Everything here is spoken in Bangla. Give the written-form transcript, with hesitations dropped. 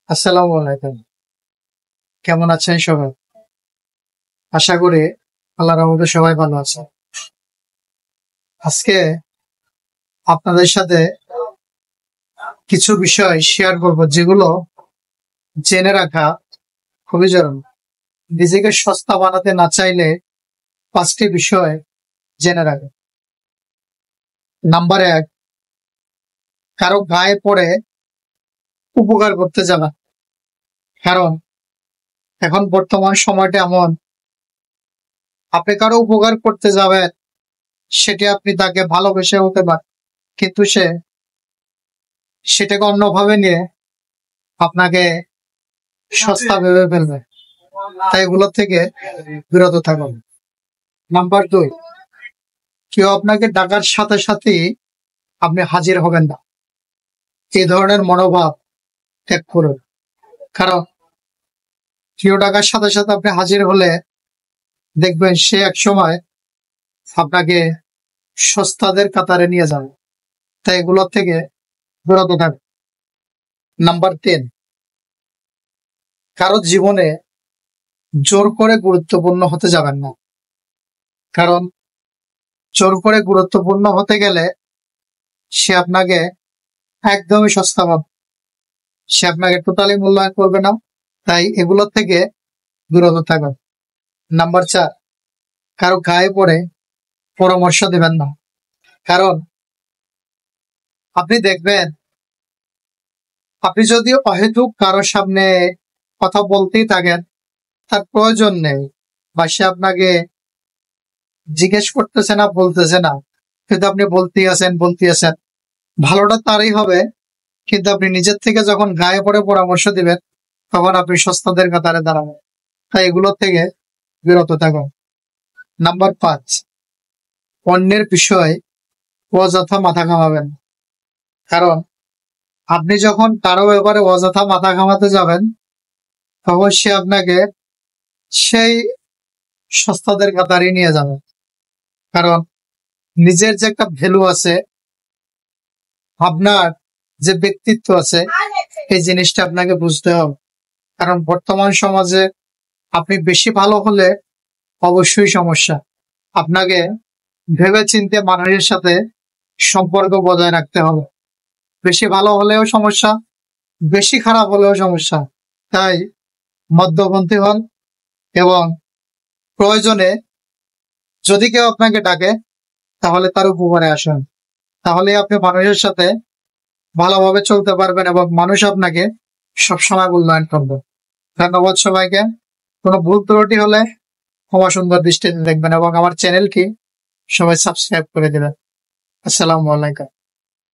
আসসালামু আলাইকুম। কেমন আছেন সবাই? আশা করি আল্লাহর রহমতে সবাই ভালো আছে। আজকে আপনাদের সাথে কিছু বিষয় শেয়ার করব যেগুলো জেনে রাখা খুবই জরুরি। নিজেকে সস্তা বানাতে না চাইলে 5টি বিষয় জেনে রাখবেন। নাম্বার 1, কারো গায়ে পড়ে উপকার করতে যাবেন। কারণ এখন বর্তমান সময়টা এমন, আপনি কারো উপকার করতে যাবেন, সেটি আপনি তাকে ভালোবেসে হতে পারে, কিন্তু সে সেটাকে অন্যভাবে নিয়ে আপনাকে সস্তা ভেবে ফেলবে। তাই এগুলো থেকে বিরত থাকুন। নাম্বার 2, কেউ আপনাকে ডাকার সাথে সাথেই আপনি হাজির হবেন না। এই ধরনের মনোভাব ত্যাগ করুন। কারণ কেউ ডাকার সাথে সাথে আপনি হাজির হলে দেখবেন সে এক সময় আপনাকে সস্তাদের কাতারে নিয়ে যাবে। তাই এগুলোর থেকে বিরত থাকুন। নাম্বার 3, কারো জীবনে জোর করে গুরুত্বপূর্ণ হতে যাবেন না। কারণ জোর করে গুরুত্বপূর্ণ হতে গেলে সে আপনাকে একদমই সস্তা পাবে, সে আপনাকে টোটালি মূল্যায়ন করবে না। তাই এগুলোর থেকে বিরত থাকুন। নাম্বার 4, কারো গায়ে পড়ে পরামর্শ দিবেন না। কারণ আপনি দেখবেন, আপনি যদি অহেতুক কারো সামনে কথা বলতেই থাকেন, তার প্রয়োজন নেই, বা সে আপনাকে জিজ্ঞেস করতেছে না, বলতেছে না, কিন্তু আপনি বলতেই আছেন, ভালোটা তারই হবে। কিন্তু আপনি নিজের থেকে যখন গায়ে পড়ে পরামর্শ দিবেন, তখন আপনি সস্তাদের কাতারে দাঁড়াবেন। তাই এগুলোর থেকে বিরত থাকুন। নাম্বার 5, অন্যের বিষয় অযথা মাথা ঘামাবেন। কারণ আপনি যখন কারো ব্যাপারে অযথা মাথা ঘামাতে যাবেন, তখন সে আপনাকে সেই সস্তাদের কাতারে নিয়ে যাবে। কারণ নিজের যে একটা ভ্যালু আছে, আপনার যে ব্যক্তিত্ব আছে, এই জিনিসটা আপনাকে বুঝতে হবে। কারণ বর্তমান সমাজে আপনি বেশি ভালো হলে অবশ্যই সমস্যা। আপনাকে ভেবে চিন্তে মানুষের সাথে সম্পর্ক বজায় রাখতে হবে। বেশি ভালো হলেও সমস্যা, বেশি খারাপ হলেও সমস্যা। তাই মধ্যপন্থী হন, এবং প্রয়োজনে যদি কেউ আপনাকে ডাকে তাহলে তার উপকারে আসুন। তাহলে আপনি মানুষের সাথে ভালোভাবে চলতে পারবেন এবং মানুষ আপনাকে সবসময় মূল্যায়ন করবে। ধন্যবাদ সবাইকে। কোনো ভুল ত্রুটি হলে ক্ষমা সুন্দর দৃষ্টিতে দেখবেন এবং আমার চ্যানেলটি সবাই সাবস্ক্রাইব করে দেবেন। আসসালামু আলাইকুম।